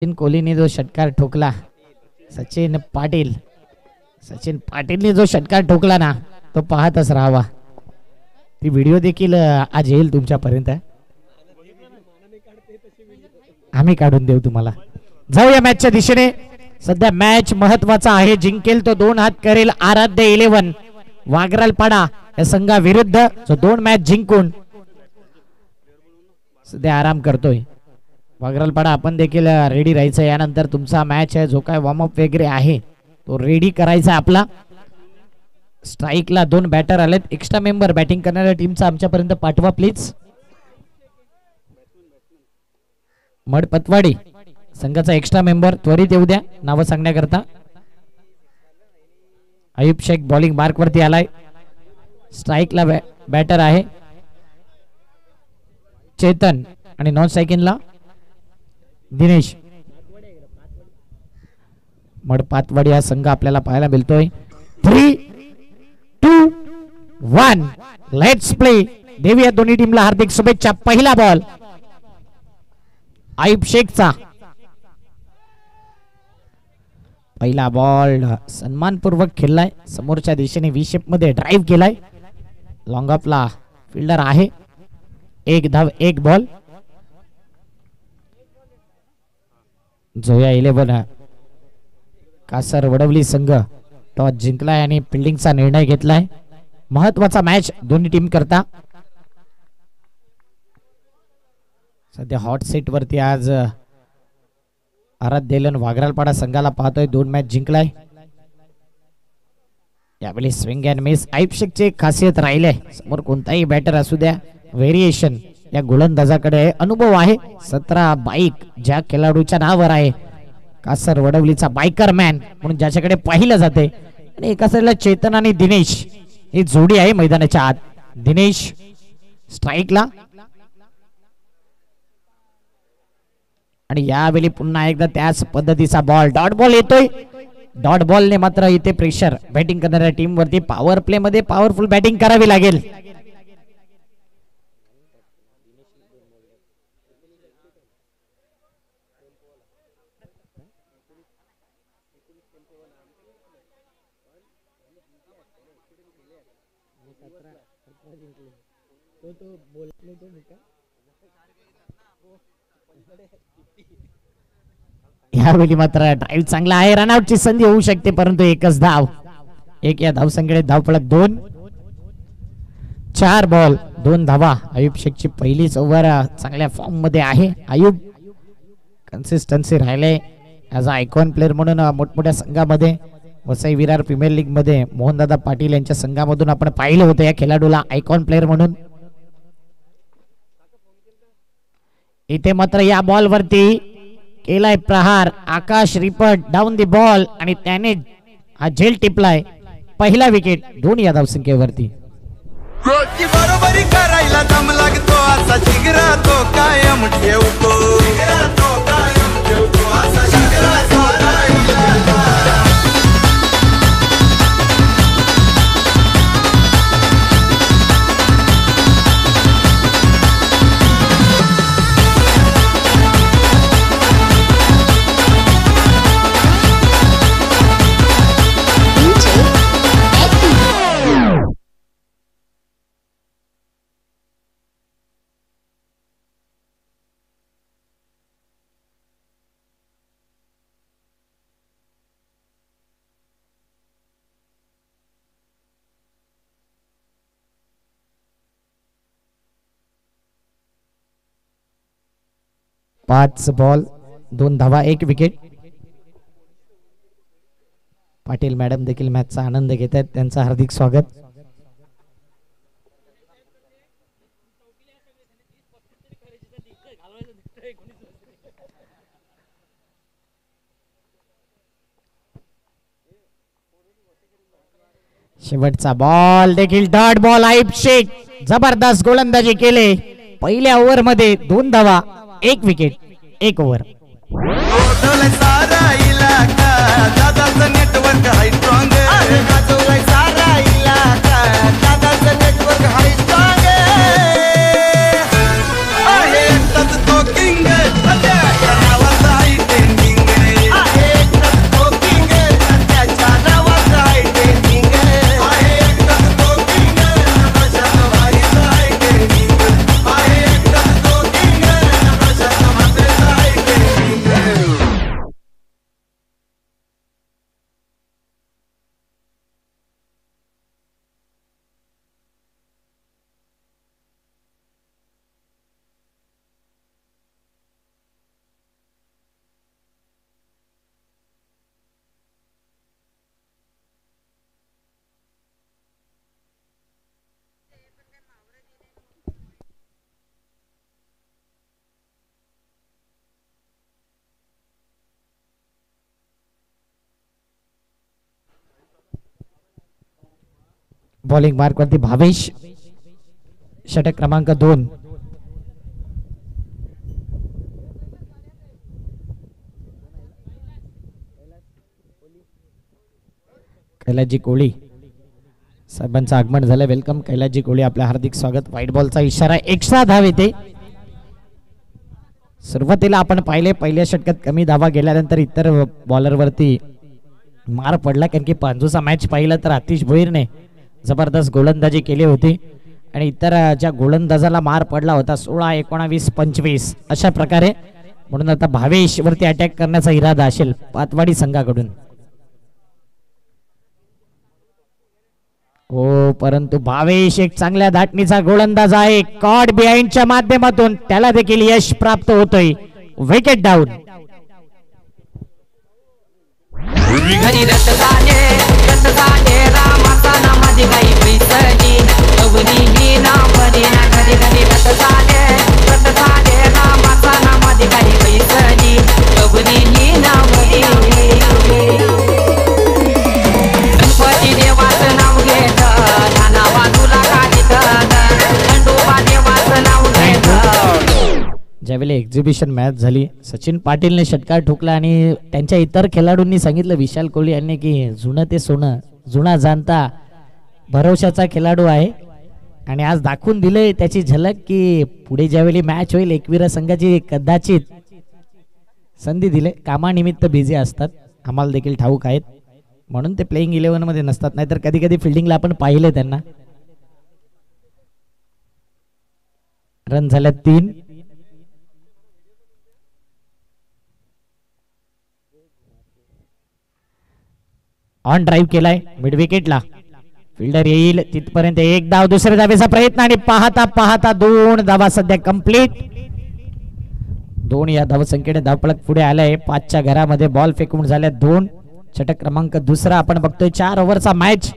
सचिन कोहलीने जो षटकार ठोकला, सचिन पाटीलने जो षटकार ठोकला ना, तो पाहतच राहावा. ती व्हिडिओ देखील आज येईल तुमच्यापर्यंत. आम्ही काढून देऊ तुम्हाला. जाऊया मॅचच्या दिशेने. सध्या मॅच महत्वाचा आहे. जिंकेल तो 2 हात करेल आराध्य 11 वागरालपाडा या संघाविरुद्ध, जो 2 मॅच जिंकून सध्या आराम करतोय. वागरालपाडा आपण देखील रेडी राहायचं. यानंतर तुमचा मॅच आहे, जो काय वॉर्मअप वगैरे आहे तो रेडी करायचा आपला. स्ट्राईकला 2 बॅटर आलेत. एक्स्ट्रा मेंबर बॅटिंग करणाऱ्या टीमचा आमच्यापर्यंत पाठवा प्लीज. मडपतवाडी संघाचा एक्स्ट्रा मेंबर त्वरित येऊ द्या नाव सांगण्याकरता. अयुब शेख बॉलिंग मार्क वरती आलाय. स्ट्राईकला बॅटर आहे चेतन आणि नॉन स्ट्रायकिंगला दिनेश. मडपातवाडी हा संघ आपल्याला पाहायला मिळतोय. 3, 2, 1 लेट्स प्ले. देऊया दोन्ही टीमला हार्दिक शुभेच्छा. पहिला बॉल आयुब शेखचा. पहिला बॉल सन्मानपूर्वक खेळलाय. समोरच्या दिशेने व्ही शेप मध्ये ड्राइव्ह केलाय. लॉंग ऑफला फिल्डर आहे. 1 धाव 1 बॉल. जोया 11 कासर वडवली संघ टॉस जिंकलाय आणि फिल्डिंगचा निर्णय घेतलाय. महत्वाचा मॅच दोन्ही टीम करता. सध्या हॉट सीट वरती आज आराध्य 11 वागरालपाडा संघाला पाहतोय. 2 मॅच जिंकलाय. यावेळी स्विंग अँड मिस आयुब शेखची खासियत राहिले. समोर कोणताही बॅटर असू द्या, व्हेरिएशन या गोलंदाजाकडे अनुभव आहे. 17 बाईक ज्या खेळाडूच्या नावावर आहे. कासर वडवलीचा बायकर मॅन म्हणून ज्याच्याकडे पाहिलं जाते. आणि एका साईडला चेतन आणि दिनेश ही जोडी आहे मैदानाच्या आत. दिनेश स्ट्राईकला आणि यावेळी पुन्हा एकदा त्याच पद्धतीचा बॉल डॉट बॉल येतोय. डॉट बॉलने मात्र इथे प्रेशर बॅटिंग करणाऱ्या टीम वरती. पॉवर प्ले मध्ये पॉवरफुल बॅटिंग करावी लागेल. यावेळी मात्र ड्राईव्ह चांगला आहे. रनआउटची संधी होऊ शकते, परंतु एकच धाव. एक या धावसंख्येने धावफलक 2. 4 बॉल 2 धावा. आयुब शेखची पहिलीच ओव्हर चांगल्या फॉर्म मध्ये आहे. आयुब कन्सिस्टन्सी राहिले ॲज अ आयकॉन प्लेअर म्हणून मोठमोठ्या संघामध्ये. वसई विरार प्रीमियर लीग मध्ये मोहनदादा पाटील यांच्या संघामधून आपण पाहिलं होतं या खेळाडूला आयकॉन प्लेअर म्हणून. इथे मात्र या बॉल वरती केलाय प्रहार. आकाश रिपट डाऊन दी बॉल आणि त्याने हा झेल टिपलाय. पहिला विकेट 2 या धावसंख्येवरती. बरोबरी करायला दम लागतो असा जिगरा तो कायम ठेवतो. पाच बॉल 2 धावा 1 विकेट. पाटील मॅडम देखील मॅचचा आनंद घेत आहेत. त्यांचं हार्दिक स्वागत. शेवटचा बॉल देखील डॉट बॉल. आयुब शेख जबरदस्त गोलंदाजी केले. पहिल्या ओव्हर मध्ये 2 धावा 1 विकेट 1 ओव्हर. सारा इलाका दादाचं नेटवर्क हाय स्ट्रॉंग. सारा इलाका दादाचं नेटवर्क हाय स्ट्रॉंग. आहे तो किंग नावाचा हाय टेंग. बॉलिंग मार्क वरती भावेश, षटक क्रमांक 2. कैलासजी कोळी साहेबांचं आगमन झालं. वेलकम कैलासजी कोळी, आपलं हार्दिक स्वागत. व्हाईट बॉलचा इशारा, एक्स्ट्रा धाव येते. सुरुवातीला आपण पाहिले पहिल्या षटकात कमी धावा गेल्यानंतर इतर बॉलरवरती मार पडला, कारण की पांजूचा मॅच पाहिला तर आतिश भोईरने जबरदस्त गोलंदाजी केली होती आणि इतर ज्या गोलंदाजाला मार पडला होता 16, 19, 25 अशा प्रकारे. म्हणून आता भावेश वरती अटॅक करण्याचा इरादा असेल पातवाडी संघाकडून. हो, परंतु भावेश एक चांगल्या धाटणीचा गोलंदाज आहे. कॉट बिहाइंडच्या माध्यमातून त्याला देखील यश प्राप्त होतोय. Wicket down. ज्यावेळी एक्झिबिशन मॅच झाली, सचिन पाटीलने षटकार ठोकला आणि त्यांच्या इतर खेळाडूंनी सांगितलं विशाल कोहली यांनी की जुनं ते सोनं, जुना जाणता भरोशाचा खेळाडू आहे. आणि आज दाखवून दिले त्याची झलक की पुढे ज्यावेळी मॅच होईल एकविरा संघाची कदाचित संधी दिले. कामानिमित्त बिझी असतात, आम्हाला देखील ठाऊक आहेत, म्हणून ते प्लेइंग 11 मध्ये नसतात. नाहीतर कधी कधी फिल्डिंगला आपण पाहिले त्यांना. रन झाल्या 3. ऑन ड्राईव्ह केलाय मिड विकेटला. फिल्डर येईल तिथपर्यंत एक धाव, दुसऱ्या धावेचा प्रयत्न आणि पाहता पाहता 2 धावा सध्या कंप्लीट. 2 या धावसंख्येने धावपळक पुढे आलाय. 5च्या घरामध्ये बॉल फेकून झाल्या 2. षटक क्रमांक 2 आपण बघतोय. 4 ओव्हरचा मॅच.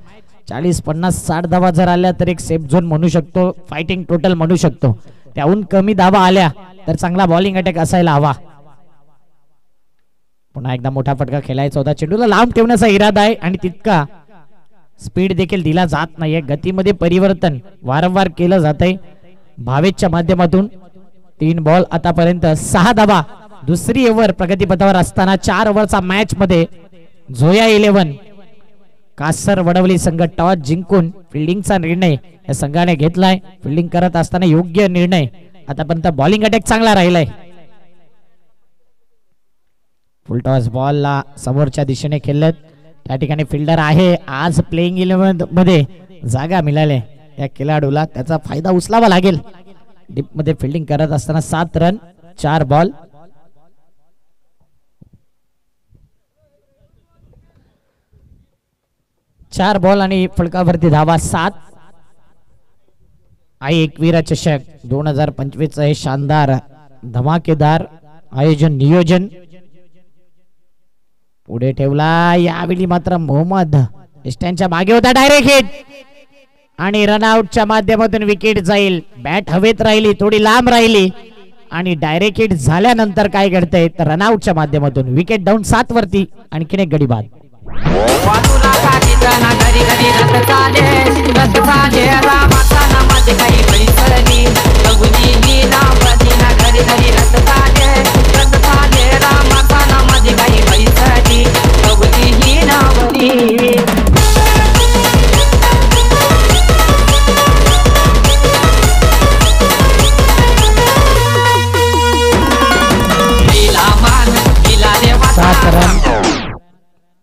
40, 50, 60 धावा जर आल्या तर एक सेफ झोन म्हणू शकतो, फायटिंग टोटल म्हणू शकतो. त्याहून कमी धावा आल्या तर चांगला बॉलिंग अटॅक असायला हवा. पुन्हा एकदा मोठा फटका खेळायचा होता. चेंडूला लांब ठेवण्याचा इरादा आहे आणि तितका स्पीड देखील दिला जात नाहीये. गतीमध्ये परिवर्तन वारंवार केलं जात आहे भावेशच्या माध्यमातून. 3 बॉल आतापर्यंत 6 धावा. दुसरी ओव्हर प्रगतीपथावर असताना 4 ओव्हरचा मॅच मध्ये झोया 11 कासर वडवली संघ टॉस जिंकून फिल्डिंगचा निर्णय या संघाने घेतलाय. फिल्डिंग करत असताना योग्य निर्णय. आतापर्यंत बॉलिंग अटॅक चांगला राहिलाय. फुल टॉस बॉलला समोरच्या दिशेने खेळलेत. त्या ठिकाणी फिल्डर आहे. आज प्लेइंग 11 मध्ये जागा मिळाली या खेळाडूला, त्याचा फायदा उचलावा लागेल. डीप मध्ये फिल्डिंग करत असताना 7 रन 4 बॉल. चार बॉल आणि फलकावरती धावा 7. आई एकविरा चषक 2025 हे शानदार धमाकेदार आयोजन नियोजन पुढे ठेवला. यावेळी मात्र मोहम्मद स्टँडच्या मागे होता. डायरेक्ट हिट आणि रनआउटच्या माध्यमातून विकेट जाईल. बॅट हवेत राहिली, थोडी लांब राहिली आणि डायरेक्ट हिट झाल्यानंतर काय घडतंय तर रनआउटच्या माध्यमातून विकेट डाऊन 7 वरती. आणखीन एक गडी बाद.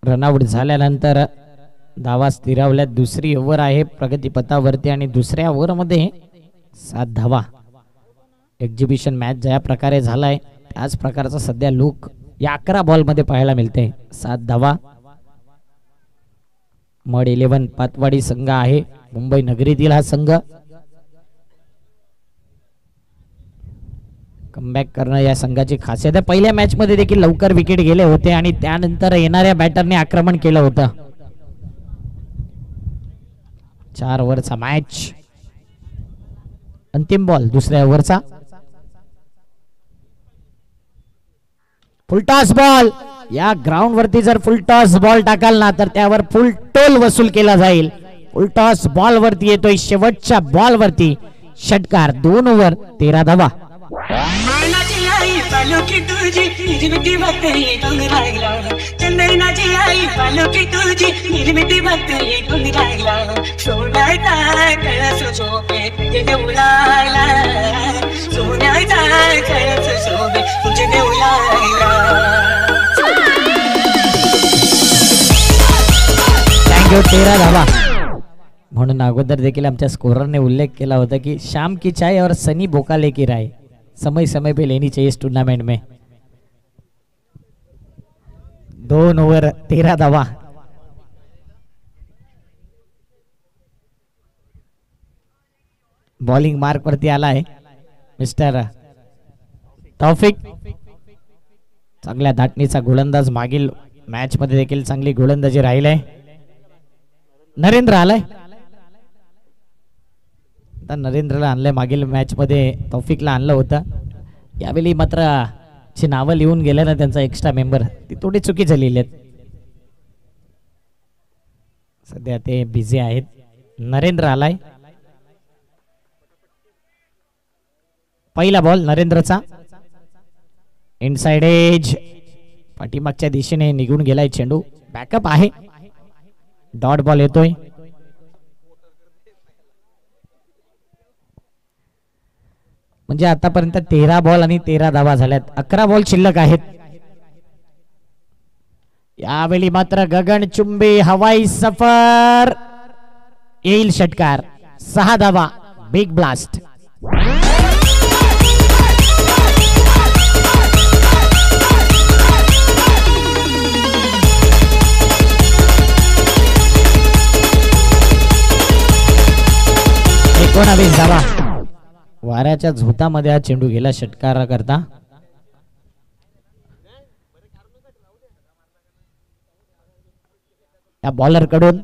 रनआउट झाल्यानंतर धावा स्थिरावल्या. दुसरी ओव्हर आहे प्रगतीपथावरती आणि दुसऱ्या ओव्हर मध्ये 7 धावा. एक्झिबिशन मॅच ज्या प्रकारे झालाय त्याच प्रकारचा सध्या लुक या 11 बॉल मध्ये पाहायला मिळते. 7 धावा. मड 11 पातवाडी संघ आहे, मुंबई नगरीतील हा संघ. कमबॅक करणं या संघाची खासियत आहे. पहिल्या मॅच मध्ये देखील लवकर विकेट गेले होते आणि त्यानंतर येणाऱ्या बॅटरने आक्रमण केलं होतं. 4 ओव्हरचा मॅच. अंतिम बॉल दुसऱ्या ओव्हरचा. Full toss ball. या ग्राउंड वरती जर फुल टॉस बॉल टाकाल ना तर त्यावर फुल टोल वसूल केला जाईल. फुलटॉस बॉल वरती येतोय, शेवटच्या बॉल वरती षटकार. 2 ओव्हर 13 धावा. मानाची आई पालखी तुझी निर्मिती भक्ती कोण राहिला, चंदनाची आई पालखी तुझी निर्मिती भक्ती कोण राहिला, सोन्याचा कळस शोभे तुझे देऊळाला, सोन्याचा कळस शोभे तुझे देऊळाला. थँक्यू. 13 धावा. म्हणून अगोदर देखील आमच्या स्कोररने उल्लेख केला होता की शाम की चाय और सनी बोकाले की राय समय समय पे लेनी चाहिए इस टूर्नामेंट में. 2 ओव्हर 13 धावा. बॉलिंग मार्क वरती आलाय मिस्टर तौफिक. चांगल्या धाटणीचा गोलंदाज, मागील मॅच मध्ये देखील चांगली गोलंदाजी राहिलाय. नरेंद्र आलाय. नरेंद्रला आणलंय, मागील मॅच मध्ये तौफिकला आणलं होतं. यावेळी मात्र जी नावं लिहून गेले ना त्यांचा एक्स्ट्रा मेंबर, ती थोडी चुकी झालेली आहेत. सध्या ते बिझी आहेत. नरेंद्र आलाय. पहिला बॉल नरेंद्रचा, इनसाइड एज, पाठीमागच्या दिशेने निघून गेलाय चेंडू. बॅकअप आहे. डॉट बॉल येतोय. म्हणजे आतापर्यंत 13 बॉल आणि 13 धावा झाल्यात. 11 बॉल शिल्लक आहेत. यावेळी मात्र गगनचुंबी हवाई सफर, येईल षटकार. 6 धावा. Big blast. एकोणावीस धावा. वाऱ्याच्या झोतामध्ये हा चेंडू गेला षटकारा करता. या बॉलर कडून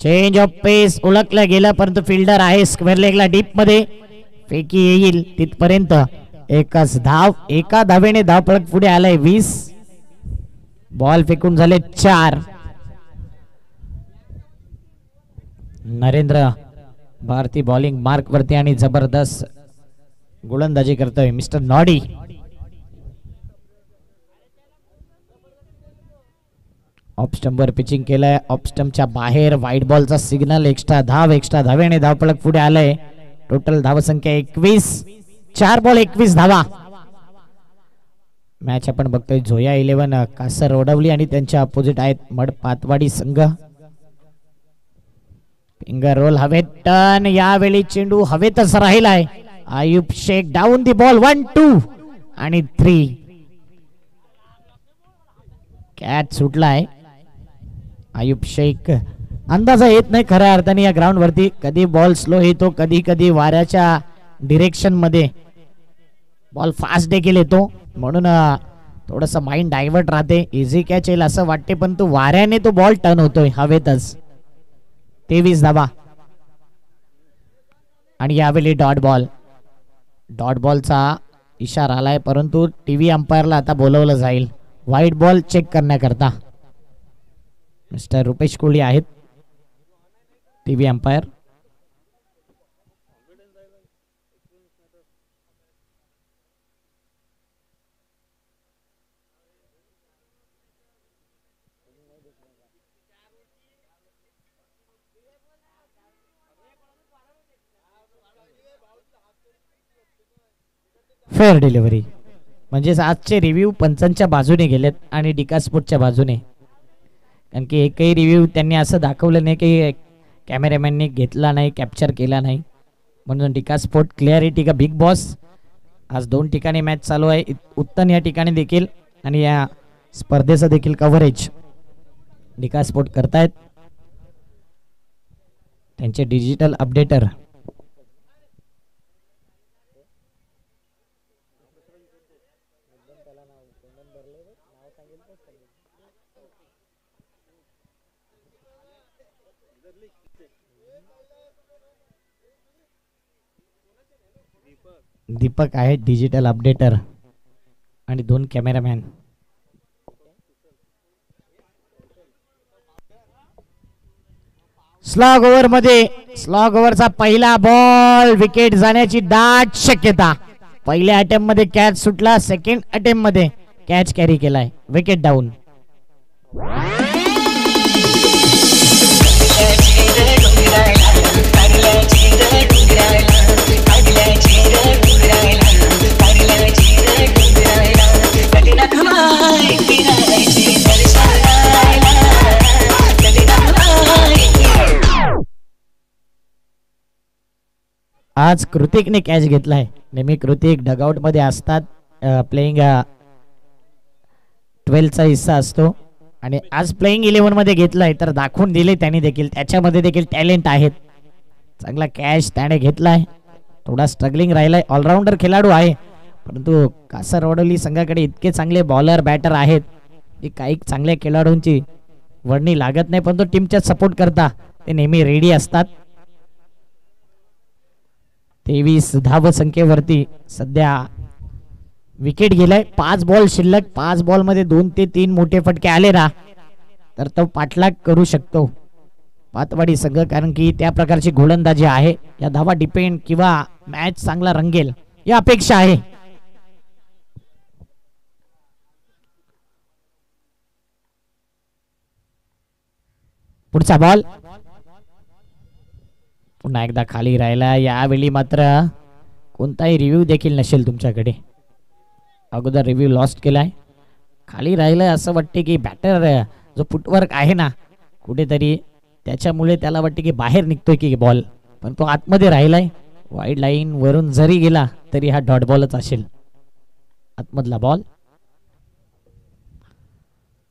चेंज ऑफ पेस ओळखलं गेलं, परंतु फिल्डर आहे स्क्वेअर लेगला डीप मध्ये. फेकी येईल तिथपर्यंत. एकच धाव. एका धावेने धावफलक पुढे आलाय 20. बॉल फेकून झाले 4. नरेंद्र भारती बॉलिंग मार्क वरती आणि जबरदस्त गोलंदाजी करतोय मिस्टर नॉडी. ऑफ स्टंपवर पिचिंग केलंय. ऑफ स्टंपच्या बाहेर व्हाईट बॉलचा सिग्नल. एक्स्ट्रा धाव. एक्स्ट्रा धावेने धावफलक पुढे आलंय. टोटल धावसंख्या 21. 4 बॉल 21 धावा. मॅच आपण बघतोय झोया 11 कासर रोडवली आणि त्यांच्या अपोजिट आहेत मड पातवाडी संघ. फिंगर रोल हवेत. टर्न. यावेळी चेंडू हवेतच राहिलाय. Ayub Shaikh down the ball. 1-2 आणि 3. कॅच सुटलाय. आयुब शेख अंदाजा येत नाही खऱ्या अर्थाने या ग्राउंड वरती. कधी बॉल स्लो येतो, कधी कधी वाऱ्याच्या डिरेक्शन मध्ये बॉल फास्ट देखील येतो. म्हणून थोडस माइंड डायव्हर्ट राहते. इझी कॅच येईल असं वाटते, पण तो वाऱ्याने तो बॉल टर्न होतोय हवेतच. 23 धावा. आणि यावेळी डॉट बॉल. डॉट बॉलचा इशारा आलाय, परंतु टीव्ही अंपायरला आता बोलवलं जाईल व्हाईट बॉल चेक करण्याकरता. मिस्टर रुपेश कोहली आहेत टीव्ही अंपायर. Fair delivery. म्हणजेच आजचे रिव्ह्यू पंचांच्या बाजूने गेलेत आणि डिकास्पोर्टच्या बाजूने. कारण की एकही रिव्ह्यू त्यांनी असं दाखवलं नाही की कॅमेरामॅनने घेतला नाही, कॅप्चर केला नाही. म्हणून डिकास्पोर्ट क्लिअरिटी का बिग बॉस. आज 2 ठिकाणी मॅच चालू आहे. उत्तन या ठिकाणी देखील आणि या स्पर्धेचं देखील कव्हरेज डिकास्पोर्ट करतायत. त्यांचे डिजिटल अपडेटर दीपक आहे डिजिटल अपडेटर आणि 2 कॅमेरामॅन. स्लॉग ओव्हर मध्ये स्लॉग ओव्हरचा पहिला बॉल, विकेट जाण्याची दाट शक्यता. पहिल्या अटेम्प्ट मध्ये कॅच सुटला, सेकंड अटेम्प्ट मध्ये कॅच कॅरी केलाय, विकेट डाऊन. आज कृतिकने कॅच घेतलाय. नेहमी कृतिक डगआउट मध्ये असतात, प्लेइंग 12चा हिस्सा असतो आणि आज प्लेइंग 11 मध्ये घेतलाय, तर दाखवून दिले त्यांनी देखील त्याच्यामध्ये देखील टॅलेंट आहेत. चांगला कॅच त्याने घेतलाय. थोडा स्ट्रगलिंग राहिलाय, ऑलराऊंडर खेळाडू आहे, परंतु कासरवडवली संघाकडे इतके चांगले बॉलर बॅटर आहेत की काही चांगल्या खेळाडूंची वर्णी लागत नाही, पण तो टीमच्या सपोर्ट करता ते नेहमी रेडी असतात. 23 धाव संख्येवरती सध्या विकेट गेलाय. 5 बॉल शिल्लक, 5 बॉल मध्ये 2 ते 3 मोठे फटके आले ना तर तो पाठलाग करू शकतो पातवाडी संघ, कारण की त्या प्रकारची गोलंदाजी आहे. या धावा डिपेंड किंवा मॅच चांगला रंगेल या अपेक्षा आहे. पुढचा बॉल पुन्हा एकदा खाली राहिला. यावेळी मात्र कोणताही रिव्ह्यू देखील नसेल तुमच्याकडे. अगोदर रिव्ह्यू लॉस्ट केलाय, खाली राहिलाय. असं वाटते की बॅटर जो फुटवर्क आहे ना कुठेतरी त्याच्यामुळे त्याला वाटते की बाहेर निघतोय की बॉल, पण तो आतमध्ये राहिलाय. वाईड लाईन वरून जरी गेला तरी हा डॉट बॉलच असेल. आतमधला बॉल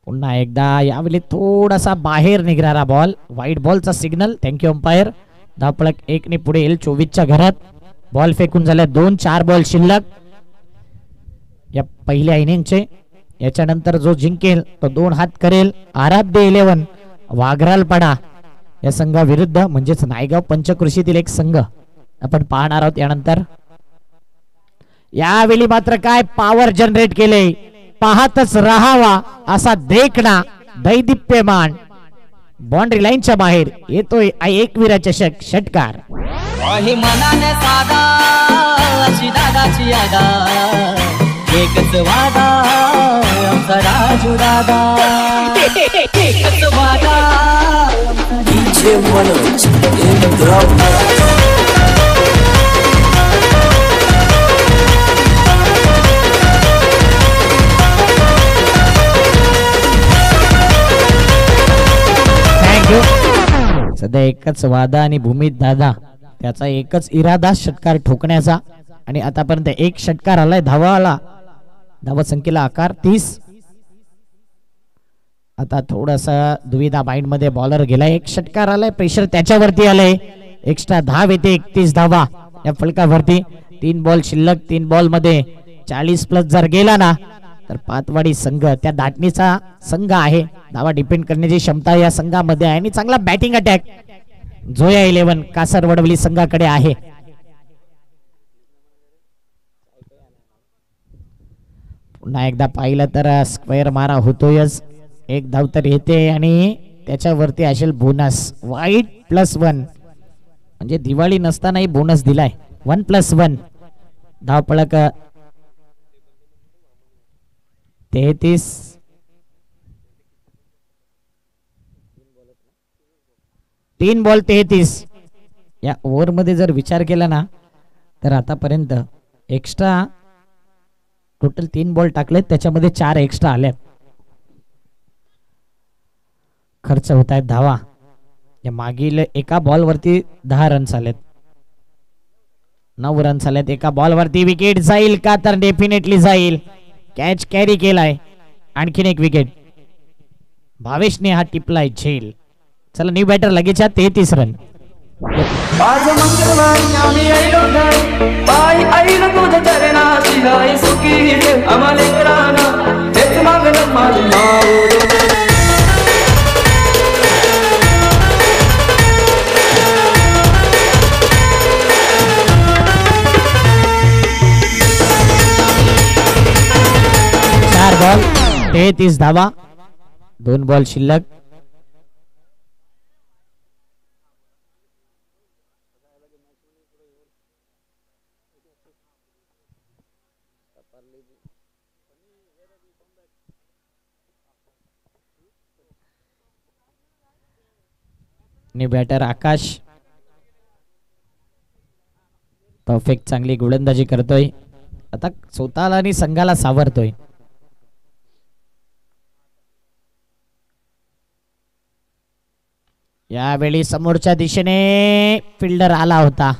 पुन्हा एकदा, यावेळी थोडासा बाहेर निघणारा बॉल, वाईड बॉलचा सिग्नल. Thank you umpire. धावपळक 1 ने पुढे येईल 24च्या घरात. बॉल फेकून झाल्या 2, 4 बॉल शिल्लक या पहिल्या इनिंगचे. याच्यानंतर जो जिंकेल तो 2 हात करेल. आराध्य 11 वाघरालपाडा या संघाविरुद्ध, म्हणजेच नायगाव पंचकृषीतील एक संघ आपण पाहणार आहोत यानंतर. यावेळी मात्र काय पॉवर जनरेट केले, पाहतच राहावा असा देखणा दैदिप्यमान. बाउंड्री लाईनच्या बाहेर येतोय एकविरा चषक षटकार. मनाने साधा अशी दादाची यादा, एकच वादा आमचा राजू दादा, एकच वादा मनोज सध्या एकच वादा आणि भूमीत दादा त्याचा एकच इरादा षटकार ठोकण्याचा, आणि आतापर्यंत एक षटकार आलाय. धावाला धावा संख्येला आकार 30. आता थोडासा दुविधा माइंड मध्ये बॉलर गेलाय. एक षटकार आलाय, प्रेशर त्याच्यावरती आलंय. एक्स्ट्रा धाव येते 31 धावा या फलकावरती. 3 बॉल शिल्लक. 3 बॉल मध्ये 40 प्लस जर गेला ना तर पातवाडी संघ त्या दाटणीचा संघ आहे. धावा डिपेंड करण्याची क्षमता या संघामध्ये आहे आणि चांगला बॅटिंग अटॅक जोया 11 कासरवडवली संघाकडे आहे. पुन्हा एकदा पाहिलं तर स्क्वेअर मारा होतोयच. 1 धाव तर येते आणि त्याच्यावरती असेल बोनस. वाईट +1 म्हणजे दिवाळी नसतानाही बोनस दिलाय. 1+1 धाव पळक 33. 3 बॉल 33 या ओव्हर मध्ये जर विचार केला ना तर आतापर्यंत एक्स्ट्रा टोटल 3 बॉल टाकलेत, त्याच्यामध्ये 4 एक्स्ट्रा आले. खर्च होत आहेत धावा. या मागील एका बॉल वरती 10 रन्स आलेत. 9 रन्स आलेत एका बॉल वरती. विकेट जाईल का तर डेफिनेटली जाईल. कॅच कॅरी केलाय. आणखीन एक विकेट. भावेशने हा टिपलाय झेल. चला न्यू बॅटर लगेच 33 रन. आज मंगळवारी आम्ही आलो घर, पाय आईला दूध चरणाची गाय सुखी आम्हाला लेकरांना तेच मागणं माझं नाव. बॉल 33 धावा. 2 बॉल शिल्लक. आणि बॅटर आकाश परफेक्ट चांगली गोलंदाजी करतोय. आता स्वतःला आणि संघाला सावरतोय. यावेळी समोरच्या दिशेने फिल्डर आला होता.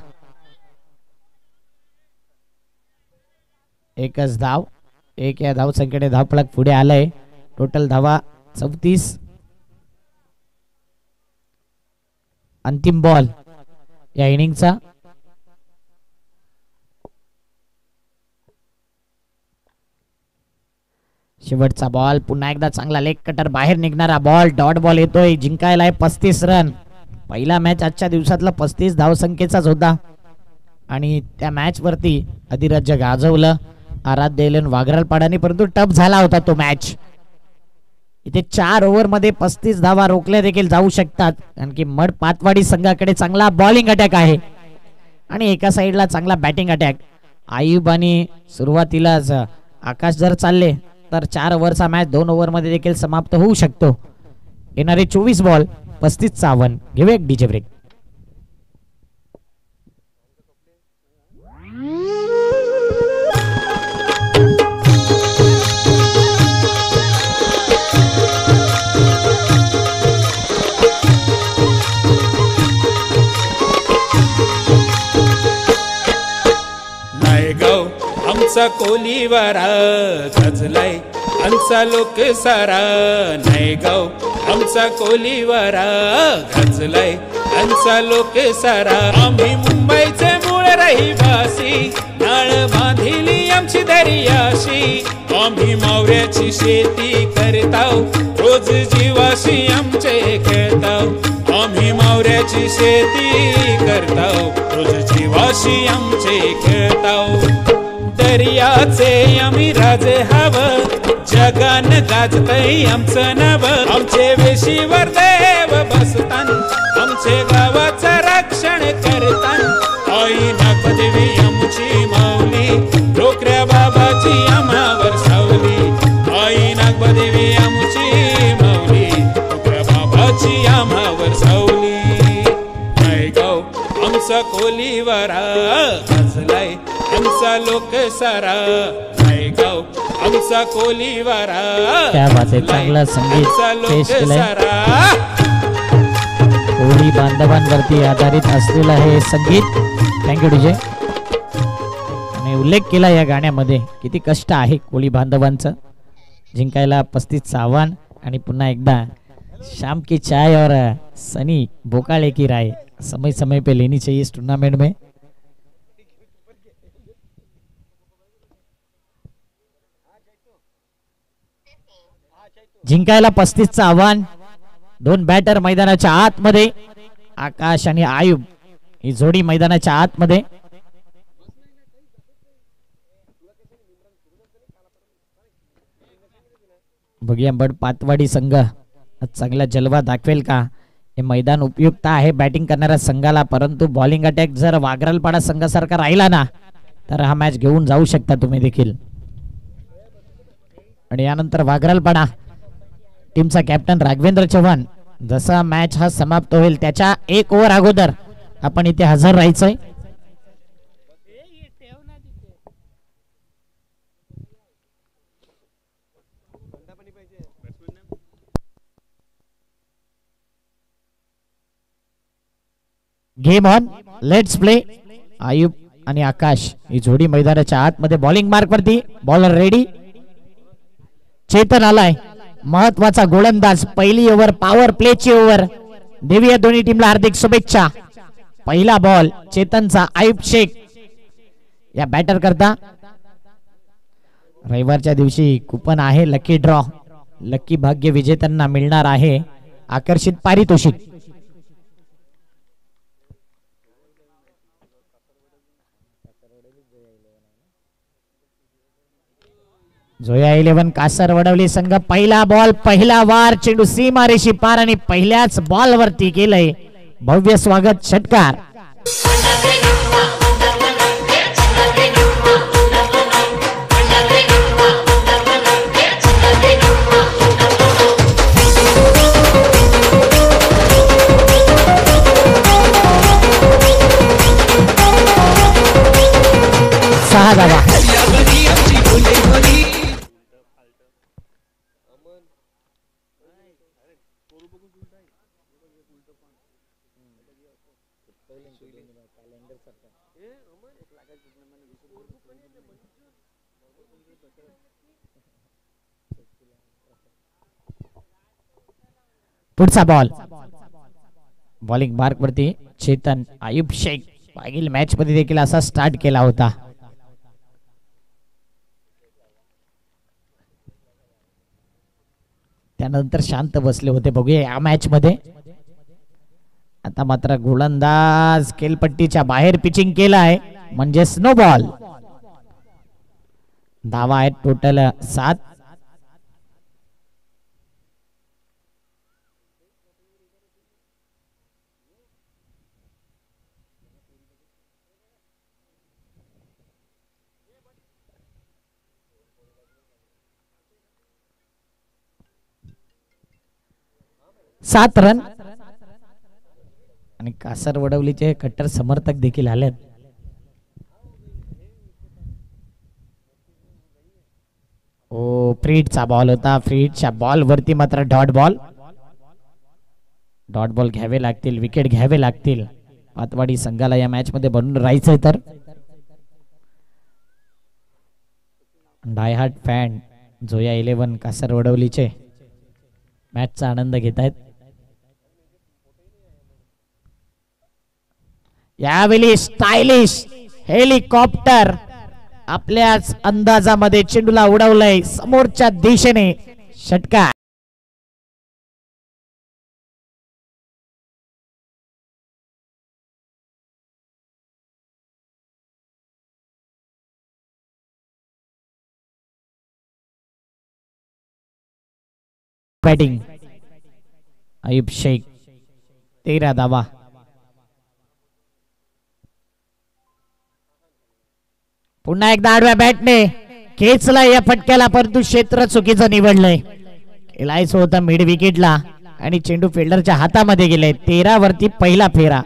एकच धाव. एक या धाव संख्येने धावफलक पुढे आलंय. टोटल धावा 34. अंतिम बॉल या इनिंगचा. शेवटचा बॉल. पुन्हा एकदा चांगला लेग कटर बाहेर निघणारा बॉल. डॉट बॉल येतोय. जिंकायला 35 रन. पहिला मॅच आजच्या दिवसातला 35 धावसंख्येचाच होता आणि त्या मॅच वरती अधिराज्य गाजवलं आराध्य एलन वागरालपाडाने. परंतु टफ झाला होता तो मॅच. इथे 4 ओव्हर मध्ये 35 धावा रोखल्या देखील जाऊ शकतात. कारण की मड पातवाडी संघाकडे चांगला बॉलिंग अटॅक आहे आणि एका साइडला चांगला बॅटिंग अटॅक. आयुब आणि सुरुवातीलाच आकाश जर चालले तर 4 ओव्हरचा मॅच 2 ओव्हर मध्ये देखील समाप्त होऊ शकतो. येणारे 24 बॉल 35 आव्हान. घेऊया एक डीजे ब्रेक. आमचा कोलीवारा गजलाय आमचा लोक सारा. नाही गाव आमचा कोलीवारा गजलाय आमचा लोक सारा. आम्ही मुंबईचे मूळ रहिवासी नाळ बांधिली आमची दर्याशी. आम्ही मावऱ्याची शेती करताव रोज जीवाशी आमचे खेळताव. आम्ही मावऱ्याची शेती करताव रोज जीवाशी आमचे खेळताव. दर्याचे आम्ही राजे हवं जगान गाजतय आमचं नाव. आमचे वेशीवर देव बसतान आमचे गावाचं रक्षण करतान. आई नागदेवी आमची माऊली डोकऱ्या बाबाची आम्हावर सावली. आई नागदेवी आमची माऊली डोकऱ्या बाबाची आम्हावर सावली. नायगाव आमचा कोलीवारा गजलाय आमचा लोक सारा. नायगाव आमचा कोलीवारा. क्या बात आहे. चांगला संगीत पेश केलंय. कोळी बांधवांवरती आधारित असलेलं हे संगीत. Thank you DJ. आणि उल्लेख केला या गाण्यामध्ये किती कष्ट आहे कोळी बांधवांचं. जिंकायला 35 आव्हान. आणि पुन्हा एकदा शाम की चाय और सनी बोकाले की राय समय समय पे लेनी चाहिए इस टूर्नामेंट में. जिंकायला 35चं आव्हान. 2 बॅटर मैदानाच्या आतमध्ये. आकाश आणि आयुब ही जोडी मैदानाच्या आतमध्ये. बघूया बड पातवाडी संघ चांगला जलवा दाखवेल का. हे मैदान उपयुक्त आहे बॅटिंग करणाऱ्या संघाला. परंतु बॉलिंग अटॅक जर वागरालपाडा संघासारखा राहिला ना तर हा मॅच घेऊन जाऊ शकता तुम्ही देखील. आणि यानंतर वागरालपाडा टीमचा कॅप्टन राघवेंद्र चव्हाण जसा मॅच हा समाप्त होईल त्याच्या 1 ओव्हर अगोदर आपण इथे हजर राहायचंय. Game on. Let's play. Ayub आणि आकाश ही जोडी मैदानाच्या आतमध्ये बॉलिंग मार्क वरती. Bowler ready. चेतन आलाय महत्वाचा गोलंदाज. पहिली ओव्हर पॉवर प्लेची ओव्हर. देऊया दोन्ही टीमला हार्दिक शुभेच्छा. पहिला बॉल चेतनचा. आयुब शेख या बॅटर करता. रविवारच्या दिवशी कुपन आहे लकी ड्रॉ. लकी भाग्य विजेत्यांना मिळणार आहे आकर्षित पारितोषिक. जोया 11 कासर वडवली संघ. पहिला बॉल पहिला वार. चेंडू सीमारेषी पार आणि पहिल्याच बॉल वरती केलंय भव्य स्वागत. षटकार. पुढचा बॉल बॉलिंग मार्क वरती चेतन आयुब शेख मागील मॅच मध्ये देखील असा स्टार्ट केला होता. त्यानंतर शांत बसले होते. बघूया या मॅच मध्ये. आता मात्र गोलंदाज खेळपट्टीच्या बाहेर पिचिंग केला आहे म्हणजे स्नो बॉल. धावा आहेत टोटल 7. सात रन आणि कासर वडवलीचे कट्टर समर्थक देखील आलेत. ओ फ्रीडचा बॉल होता. फ्रीडच्या बॉल वरती मात्र डॉट बॉल. डॉट बॉल घ्यावे लागतील, विकेट घ्यावे लागतील पातवाडी संघाला या मॅच मध्ये बनून राहायचंय. तर डायहार्ट फॅन जोया 11 कासर वडवलीचे मॅचचा आनंद घेत आहेत. यावेळी स्टायलिश हेलिकॉप्टर आपल्याच अंदाजामध्ये चेंडूला उडवलंय समोरच्या दिशेने. षटकार. बॅटिंग आयुब शेख 13 धावा. पुन्हा एकदा आडव्या बॅटने खेचला या फटक्याला परंतु क्षेत्र चुकीचं निवडलंय. खेळायचं होतं मिड विकेटला आणि चेंडू फिल्डरच्या हातामध्ये गेले. 13 वरती पहिला फेरा.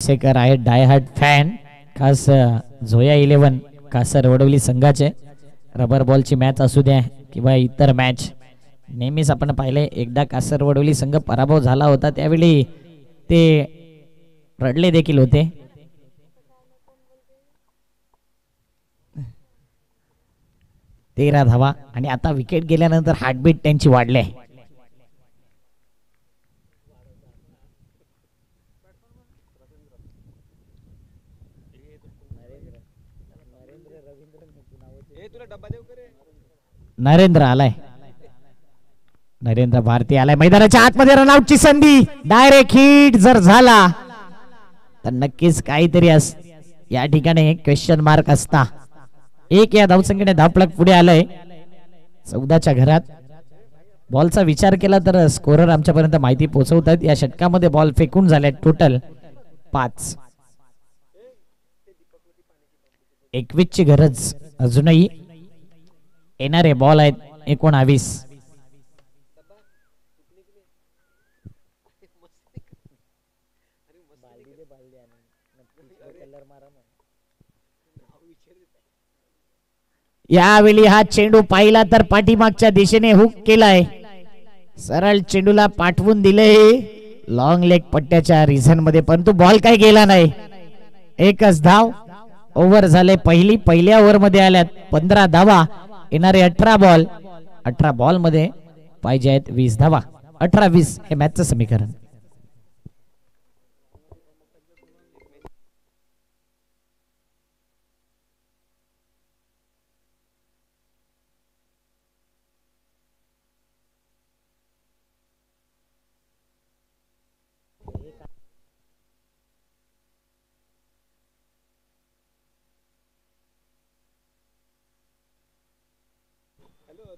शेखर आहेत डायहार्ट फॅन खास झोया 11 कासर वडवली संघाचे. रबर बॉलची मॅच असू द्या किंवा इतर मॅच नेहमीच आपण पाहिले. एकदा कासर वडवली संघ पराभव झाला होता त्यावेळी ते रडले देखील होते. तेरा धावा आणि आता विकेट गेल्यानंतर हार्टबीट त्यांची वाढले. नरेंद्र आलाय. नरेंद्र भारती आलाय मैदानाच्या आतमध्ये. रनआउटची संधी. डायरेक्ट हिट जर झाला तर नक्कीच काहीतरी या ठिकाणी क्वेश्चन मार्क असता. एक या धावसंख्येने धावफलक पुढे आलंय 14च्या घरात. बॉलचा विचार केला तर स्कोरर आमच्यापर्यंत माहिती पोहोचवतात. या षटकामध्ये बॉल फेकून झाले टोटल 5. 21 ची गरज अजूनही. येणारे बॉल आहेत 19. यावेळी हा चेंडू पाहिला तर पाठीमागच्या दिशेने हुक केलाय. सरळ चेंडूला पाठवून दिले लॉंग लेग पट्ट्याच्या रिझन मध्ये परंतु बॉल काय गेला नाही. एकच धाव. ओव्हर झाले पहिली. पहिल्या ओव्हर मध्ये आल्यात 15 धावा. येणारे 18 बॉल. 18 बॉल मध्ये पाहिजे आहेत 20 धावा. 18-20 हे मॅचचं समीकरण.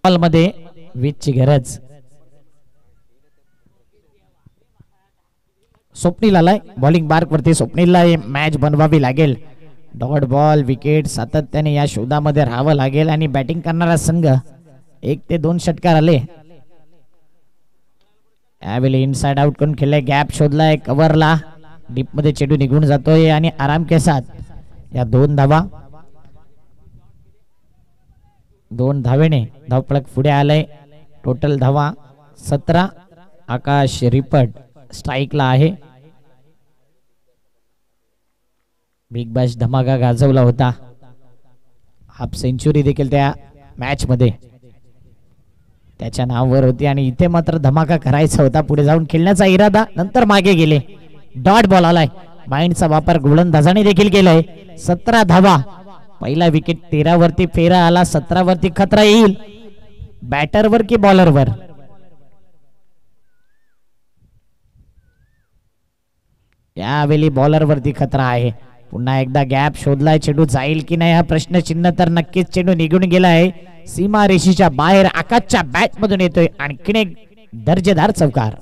बॉल मध्ये 20 ची गरज. स्वप्नील आलाय बॉलिंग बार्क वरती. स्वप्नीलला मॅच बनवावी लागेल. डॉट बॉल विकेट सातत्याने या शोधामध्ये राहावं लागेल आणि बॅटिंग करणारा संघ 1 ते 2 षटकार आले. यावेळी इनसाइड आउट करून खेळलाय. गॅप शोधलाय कव्हरला. डीप मध्ये चेंडू निघून जातोय आणि आराम के साथ या 2 धावा. 2 धावेने धावफलक पुढे आलाय. टोटल धावा 17. आकाश रिपट स्ट्राईकला आहे. बिग बॅश धमाका गाजवला होता. हाफ सेंचुरी देखील त्या मॅच मध्ये त्याच्या नावावर होती आणि इथे मात्र धमाका करायचा होता. पुढे जाऊन खेळण्याचा इरादा नंतर मागे गेले. डॉट बॉल आलाय. माइंडचा वापर गोलंदाजाने देखील केलाय. 17 धावा. पहिला विकेट 13 वरती फेरा आला. 17 वरती खतरा येईल बॅटरवर की बॉलरवर. यावेळी बॉलरवरती खतरा आहे. पुन्हा एकदा गॅप शोधलाय. चेंडू जाईल की नाही हा प्रश्नचिन्ह. तर नक्कीच चेंडू निघून गेला आहे. सीमा रेषेच्या बाहेर. आकाशच्या बॅट मधून येतोय आणखीन एक दर्जेदार चौकार.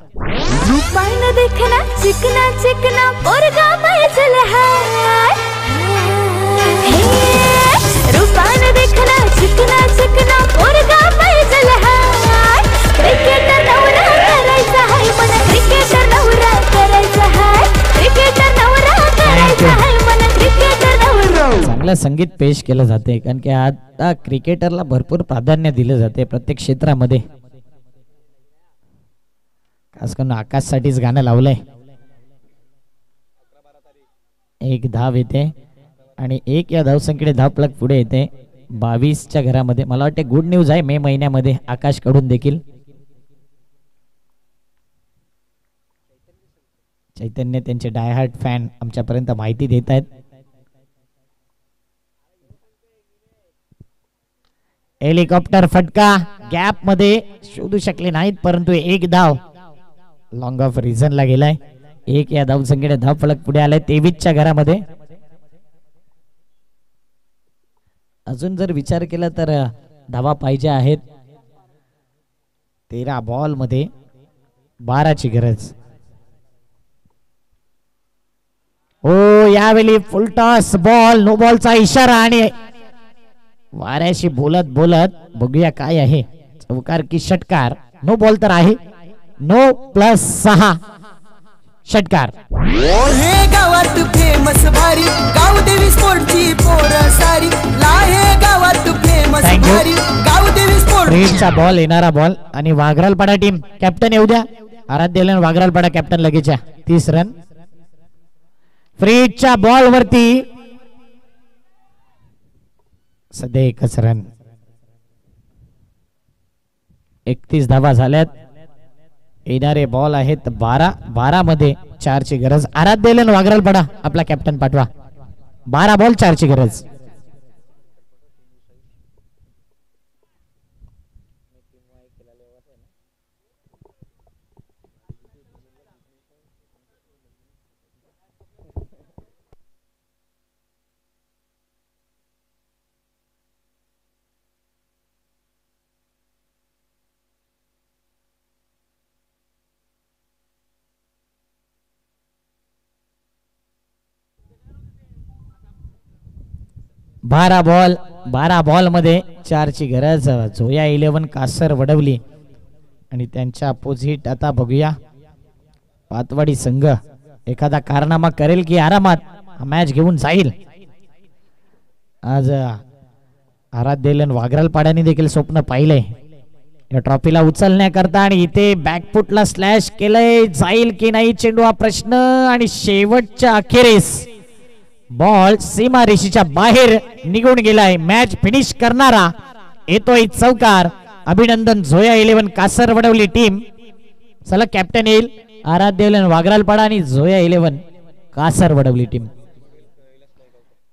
रूपान देखना चिकना चिकना पोरगा पाहिजे हाय. रूपान देखना चिकना चिकना पोरगा पाहिजे हाय. क्रिकेटर नवरा करायचा हाय मन. क्रिकेटर नवरा करायचा हाय. क्रिकेटर नवरा करायचा हाय मन. क्रिकेटर नवरा. चांगलं संगीत पेश केलं जाते कारण की आता क्रिकेटरला भरपूर प्राधान्य दिले जाते प्रत्येक क्षेत्रामध्ये. खास करून आकाशसाठीच गाणं लावलंय. 1 धाव येते आणि 1 या धावसंख्येने धावफलक पुढे येते 22च्या घरामध्ये. मला वाटते गुड न्यूज आहे मे महिन्यामध्ये आकाश कडून देखील. चैतन्य त्यांचे डायहार्ट फॅन आमच्यापर्यंत माहिती देत आहेत. हेलिकॉप्टर फटका गॅप मध्ये शोधू शकले नाहीत परंतु 1 धाव लॉंग ऑफ रिझनला गेलाय. 1 या धावसंख्येने धावफलक पुढे आलाय 23च्या घरामध्ये. अजून जर विचार केला तर धावा पाहिजे आहेत. 13 बॉल मध्ये 12ची गरज. हो यावेळी फुल टॉस बॉल. नो बॉलचा इशारा आणि वाऱ्याशी बोलत बोलत बघूया काय आहे. चौकार की षटकार. नो बॉल तर आहे. नो प्लस 6 षटकार. हे गावात फेमस भारी गावदेवी स्पोर्टची पोर सारी. लाहे गावात फेमस भारी गावदेवी स्पोर्ट. रेडचा बॉल येणारा बॉल आणि वाघरालपाडा टीम कॅप्टन येऊ द्या. आराध्य वाघरालपाडा कॅप्टन लगेच. 30 रन. फ्रीजच्या बॉल वरती सध्या 1च रन. 31 धावा झाल्यात. येणारे बॉल आहेत 12 मध्ये 4ची गरज. आराध्य वाघरालपाडा आपला कॅप्टन पाठवा. 12 बॉल 4ची गरज. बारा बॉल मध्ये 4ची गरज. झोया 11 कासर वडवली आणि त्यांच्या अपोजिट आता बघूया पातवाडी संघ एखादा कारनामा करेल की आरामात हा मॅच घेऊन जाईल. आज आराध्य वाघरालपाड्याने देखील स्वप्न पाहिलंय या ट्रॉफीला उचलण्याकरता आणि इथे बॅकफुटला स्लॅश केलंय. जाईल की नाही चेंडू हा प्रश्न आणि शेवटच्या अखेरीस बॉल सीमा रेषेच्या बाहेर निघून गेलाय. मॅच फिनिश करणारा येतोय चौकार. अभिनंदन झोया 11 कासर वडवली टीम. चला कॅप्टन येईल. आराध्य वाघरालपाडा आणि झोया 11 कासर वडवली टीम.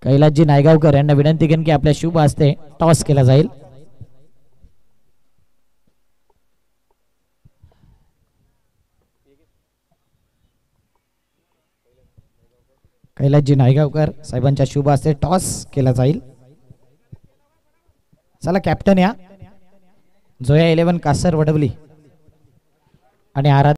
कैलासजी नायगावकर यांना विनंती करेन की आपल्या शुभ हस्ते टॉस केला जाईल. कैलासजी नायगावकर साहेबांच्या शुभ हस्ते टॉस केला जाईल. चला कॅप्टन या. झोया 11 कासर वडवली आणि आराध्य